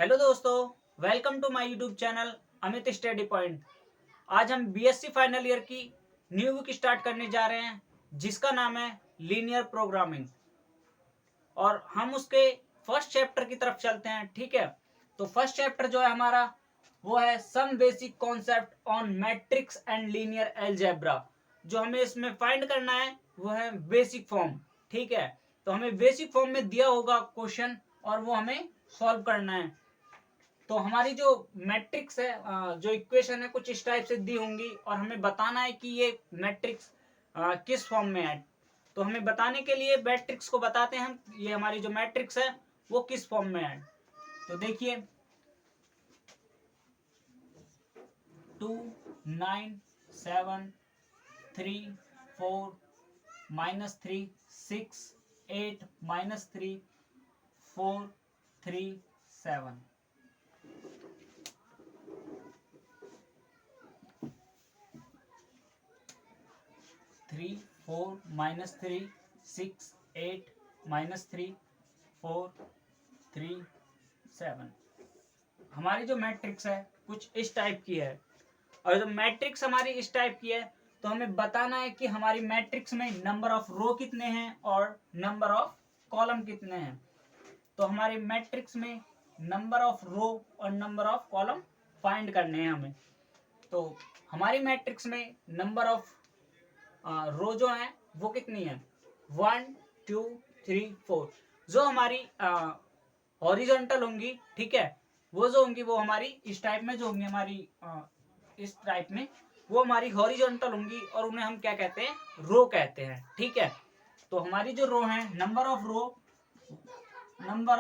Hello दोस्तों, welcome to my YouTube channel Amit study point. आज हम बीएससी फाइनल ईयर की न्यू बुक स्टार्ट करने जा रहे हैं जिसका नाम है लीनियर प्रोग्रामिंग और हम उसके फर्स्ट चैप्टर की तरफ चलते हैं। ठीक है, तो फर्स्ट चैप्टर जो है हमारा वो है some basic concept on matrix and linear algebra. जो हमें इसमें फाइंड करना है वो है बेसिक फॉर्म। ठीक है, तो हमें बेसिक फॉर्म में दिया होगा क्वेश्चन और वो हमें सॉल्व करना है। तो हमारी जो मैट्रिक्स है, जो इक्वेशन है कुछ इस टाइप से दी होंगी और हमें बताना है कि ये मैट्रिक्स किस फॉर्म में है। तो हमें बताने के लिए मैट्रिक्स को बताते हैं हम, ये हमारी जो मैट्रिक्स है वो किस फॉर्म में है। तो देखिए 2 9 7 3 4 -3 6 8 -3 4 3 7। 3 4 -3 6 8 -3 4 3 7। हमारी जो मैट्रिक्स है कुछ इस टाइप की है और जब मैट्रिक्स हमारी इस टाइप की है तो हमें बताना है कि हमारी मैट्रिक्स में नंबर ऑफ रो कितने हैं और नंबर ऑफ कॉलम कितने हैं। तो हमारी मैट्रिक्स में नंबर ऑफ रो और नंबर ऑफ कॉलम फाइंड करने हैं हमें। तो हमारी मैट्रिक्स में नंबर ऑफ रो जो है वो कितनी है 1 2 3 4। जो हमारी हॉरिजॉन्टल होंगी, ठीक है, वो जो होंगी वो हमारी इस टाइप में जो होंगी हमारी इस टाइप में वो हमारी हॉरिजॉन्टल होंगी और उन्हें हम क्या कहते हैं रो कहते हैं। ठीक है, तो हमारी जो रो है number of row number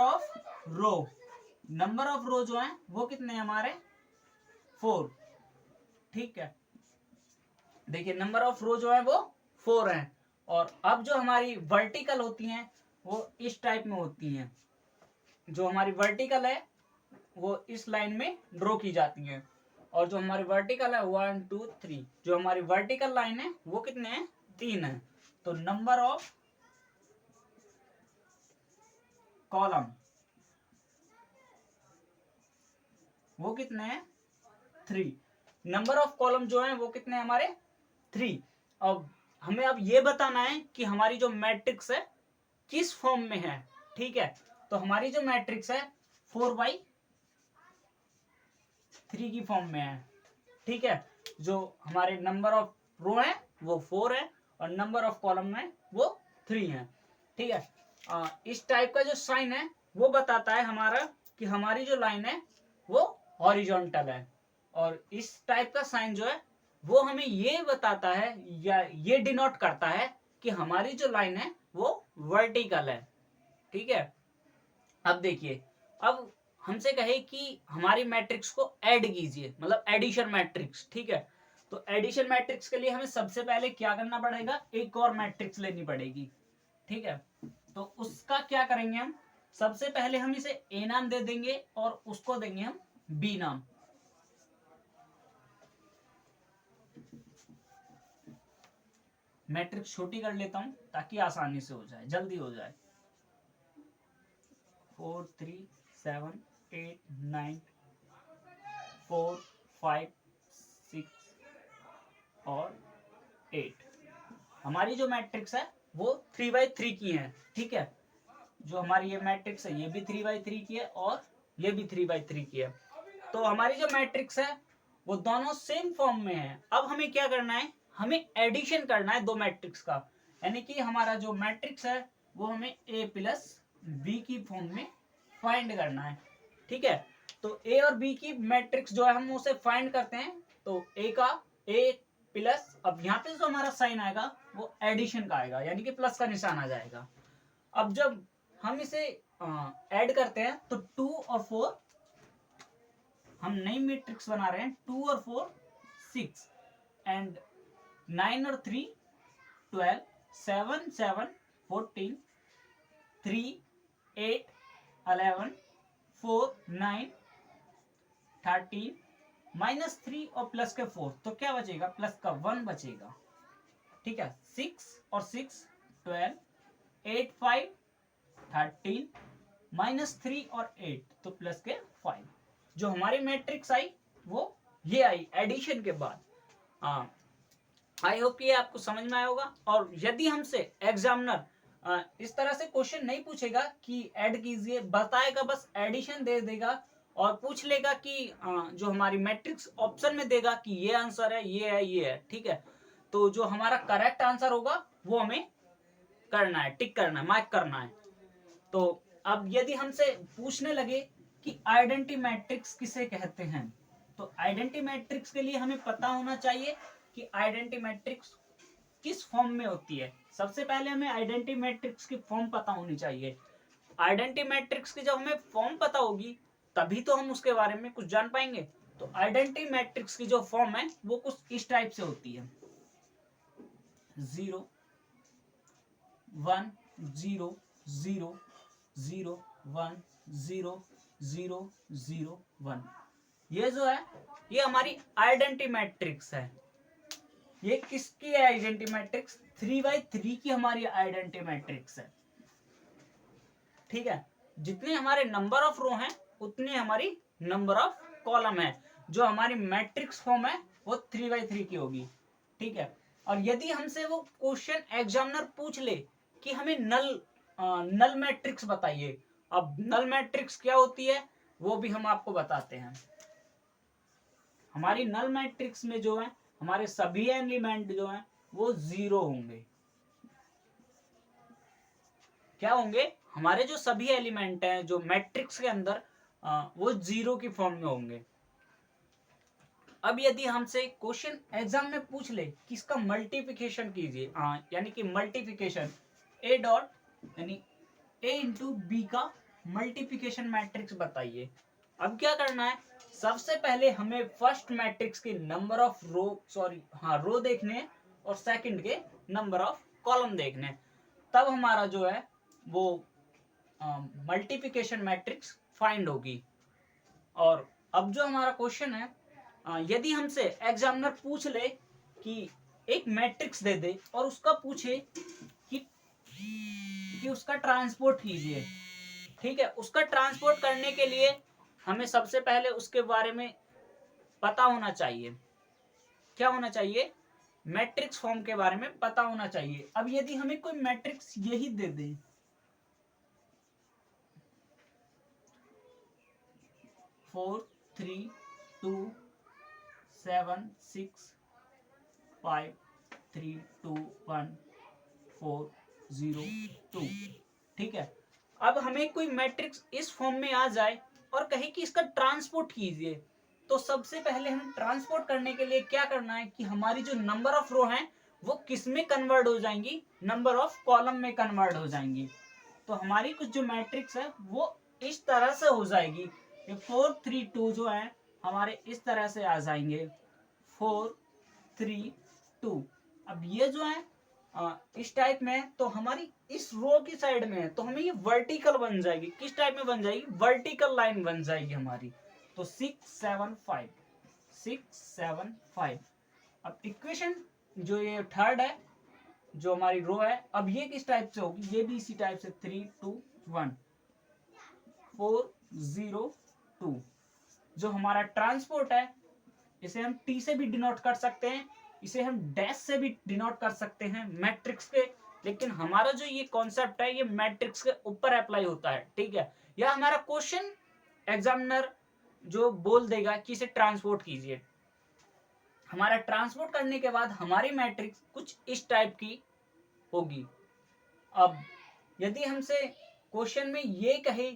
of row जो है वो कितने हैं हमारे 4। ठीक है, देखिए नंबर ऑफ रो जो है वो 4 है। और अब जो हमारी वर्टिकल होती हैं वो इस टाइप में होती हैं। जो हमारी वर्टिकल है वो इस लाइन में ड्रॉ की जाती है और जो हमारी वर्टिकल है 1 2 3, जो हमारी वर्टिकल लाइन है वो कितने हैं 3 है। तो नंबर ऑफ कॉलम वो कितने हैं 3। नंबर ऑफ कॉलम जो है वो कितने हैं हमारे 3। अब हमें अब ये बताना है कि हमारी जो मैट्रिक्स है किस फॉर्म में है। ठीक है, तो हमारी जो मैट्रिक्स है 4/3 की फॉर्म में है। ठीक है, जो हमारे नंबर ऑफ रो है वो 4 है और नंबर ऑफ कॉलम में वो 3 है। ठीक है, इस टाइप का जो साइन है वो बताता है हमारा कि हमारी जो लाइन है वो हॉरिजॉन्टल है और इस टाइप का साइन जो है वो हमें ये बताता है या ये डिनोट करता है कि हमारी जो लाइन है वो वर्टिकल है। ठीक है, अब देखिए, अब हमसे कहे कि हमारी मैट्रिक्स को ऐड कीजिए, मतलब एडिशन मैट्रिक्स। ठीक है, तो एडिशन मैट्रिक्स के लिए हमें सबसे पहले क्या करना पड़ेगा, एक और मैट्रिक्स लेनी पड़ेगी। ठीक है, तो उसका क्या करेंगे हम, सबसे पहले हम इसे ए नाम दे देंगे और उसको देंगे हम बी नाम। मैट्रिक्स छोटी कर लेता हूं ताकि आसानी से हो जाए, जल्दी हो जाए। 4 3 7 8 9 4 5 6 और 8। हमारी जो मैट्रिक्स है वो 3/3 की है। ठीक है, जो हमारी ये मैट्रिक्स है ये भी 3/3 की है और ये भी 3/3 की है। तो हमारी जो मैट्रिक्स है वो दोनों सेम फॉर्म में है। अब हमें क्या करना है, हमें एडिशन करना है दो मैट्रिक्स का, यानी कि हमारा जो मैट्रिक्स है वो हमें a प्लस बी की फॉर्म में फाइंड करना है। ठीक है, तो ए और बी की मैट्रिक्स जो है हम उसे फाइंड करते हैं। तो ए का ए प्लस, अब यहाँ पे जो हमारा साइन आएगा वो एडिशन का आएगा, यानी कि प्लस का निशान आ जाएगा। अब जब हम इसे ऐड करते हैं तो 2 और 4, हम नई मैट्रिक्स बना रहे हैं, 2 और 4 6 एंड 9 और 3 12 7 7 14 3 8 11 4 9 13 -3 और प्लस के 4, तो क्या बचेगा प्लस का 1 बचेगा। ठीक है, 6 और 6 12 8 5 13 -3 और 8 तो प्लस के 5। जो हमारी मैट्रिक्स आई वो ये आई एडिशन के बाद। आई होप ये आपको समझ में आया होगा। और यदि हमसे एग्जामिनर इस तरह से क्वेश्चन नहीं पूछेगा कि ऐड कीजिए, बताएगा बस एडिशन दे देगा और पूछ लेगा कि जो हमारी मैट्रिक्स ऑप्शन में देगा कि ये आंसर है, ये है, ये है, ठीक है, तो जो हमारा करेक्ट आंसर होगा वो हमें करना है, टिक करना है, मार्क करना है। तो अब यदि हमसे पूछने लगे कि आइडेंटिटी मैट्रिक्स किसे कहते हैं, तो आइडेंटिटी मैट्रिक्स के लिए हमें पता होना चाहिए कि आइडेंटिटी मैट्रिक्स किस फॉर्म में होती है। सबसे पहले हमें आइडेंटिटी मैट्रिक्स की फॉर्म पता होनी चाहिए। आइडेंटिटी मैट्रिक्स की जब हमें फॉर्म पता होगी तभी तो हम उसके बारे में कुछ जान पाएंगे। तो आइडेंटिटी मैट्रिक्स की जो फॉर्म है वो कुछ इस टाइप से होती है, 0 1 0 0 0 1 0 0 0 1। ये जो है ये हमारी आइडेंटिटी मैट्रिक्स है। ये किसकी है आइडेंटिटी मैट्रिक्स? 3x3 की हमारी आइडेंटिटी मैट्रिक्स है, ठीक है। जितने हमारे नंबर ऑफ रो हैं उतने हमारी नंबर ऑफ कॉलम है। जो हमारी मैट्रिक्स फॉर्म है वो 3x3 की होगी, ठीक है। और यदि हमसे वो क्वेश्चन एग्जामिनर पूछ ले कि हमें नल मैट्रिक्स बताइए, अब नल मैट्रिक्स क्या होती है वो भी हम आपको बताते हैं। हमारी नल मैट्रिक्स में जो है हमारे सभी एलिमेंट जो हैं वो 0 होंगे। क्या होंगे? हमारे जो सभी एलिमेंट हैं जो मैट्रिक्स के अंदर वो 0 की फॉर्म में होंगे। अब यदि हमसे क्वेश्चन एग्जाम में पूछ ले कि इसका मल्टीप्लिकेशन कीजिए, यानी कि मल्टीप्लिकेशन ए डॉट यानी ए इंटू बी का मल्टीप्लिकेशन मैट्रिक्स बताइए। अब क्या करना है, सबसे पहले हमें फर्स्ट मैट्रिक्स के नंबर ऑफ रो देखने और सेकंड के नंबर ऑफ कॉलम देखने, तब हमारा जो है वो मल्टीप्लिकेशन मैट्रिक्स फाइंड होगी। और अब जो हमारा क्वेश्चन है, यदि हमसे एग्जामिनर पूछ ले कि एक मैट्रिक्स दे दे और उसका पूछे कि उसका ट्रांसपोर्ट कीजिए, ठीक है। उसका ट्रांसपोर्ट करने के लिए हमें सबसे पहले उसके बारे में पता होना चाहिए। क्या होना चाहिए? मैट्रिक्स फॉर्म के बारे में पता होना चाहिए। अब यदि हमें कोई मैट्रिक्स यही दे दे, 4 3 2 7 6 5 3 2 1 4 0 2, ठीक है। अब हमें कोई मैट्रिक्स इस फॉर्म में आ जाए और कहे कि इसका ट्रांसपोर्ट कीजिए, तो सबसे पहले हम ट्रांसपोर्ट करने के लिए क्या करना है कि हमारी जो नंबर ऑफ रो हैं वो किस में कन्वर्ट हो जाएंगी? नंबर ऑफ कॉलम में कन्वर्ट हो जाएंगी। तो हमारी कुछ जो मैट्रिक्स है वो इस तरह से हो जाएगी। ये 4 3 2 जो है हमारे इस तरह से आ जाएंगे, 4 3 2। अब ये जो है इस टाइप में, तो हमारी इस रो की साइड में है तो हमें ये वर्टिकल बन जाएगी। किस टाइप में बन जाएगी? वर्टिकल लाइन बन जाएगी हमारी। तो 6 7 5 6 7 5। अब इक्वेशन जो ये थर्ड है जो हमारी रो है, अब ये किस टाइप से होगी? ये भी इसी टाइप से 3 2 1 4 0 2। जो हमारा ट्रांसपोर्ट है इसे हम टी से भी डिनोट कर सकते हैं, इसे हम डैश से भी डिनोट कर सकते हैं मैट्रिक्स के, लेकिन हमारा जो ये कॉन्सेप्ट है ये मैट्रिक्स के ऊपर अप्लाई होता है, ठीक है। या हमारा क्वेश्चन एग्जामिनर जो बोल देगा कि इसे ट्रांसपोर्ट कीजिए, हमारा ट्रांसपोर्ट करने के बाद हमारी मैट्रिक्स कुछ इस टाइप की होगी। अब यदि हमसे क्वेश्चन में ये कहे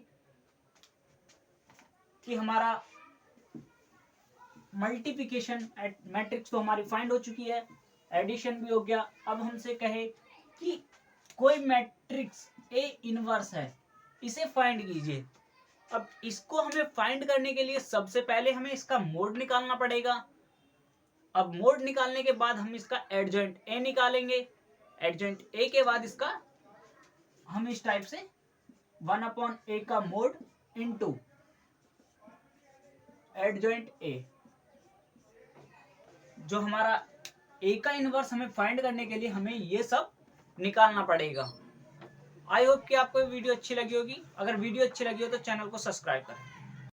कि हमारा मल्टीप्लिकेशन मैट्रिक्स तो हमारी फाइंड हो चुकी है, एडिशन भी हो गया, अब हमसे कहे कि कोई मैट्रिक्स ए इनवर्स है इसे फाइंड कीजिए। अब इसको हमें फाइंड करने के लिए सबसे पहले हमें इसका मोड निकालना पड़ेगा। अब मोड निकालने के बाद हम इसका एडजॉइंट ए निकालेंगे, एडजॉइंट ए के बाद इसका हम इस टाइप से 1/a का मोड इनटू एडजॉइंट ए। जो हमारा ए का इनवर्स हमें फाइंड करने के लिए हमें ये सब निकालना पड़ेगा। आई होप कि आपको वीडियो अच्छी लगी होगी। अगर वीडियो अच्छी लगी हो तो चैनल को सब्सक्राइब करें।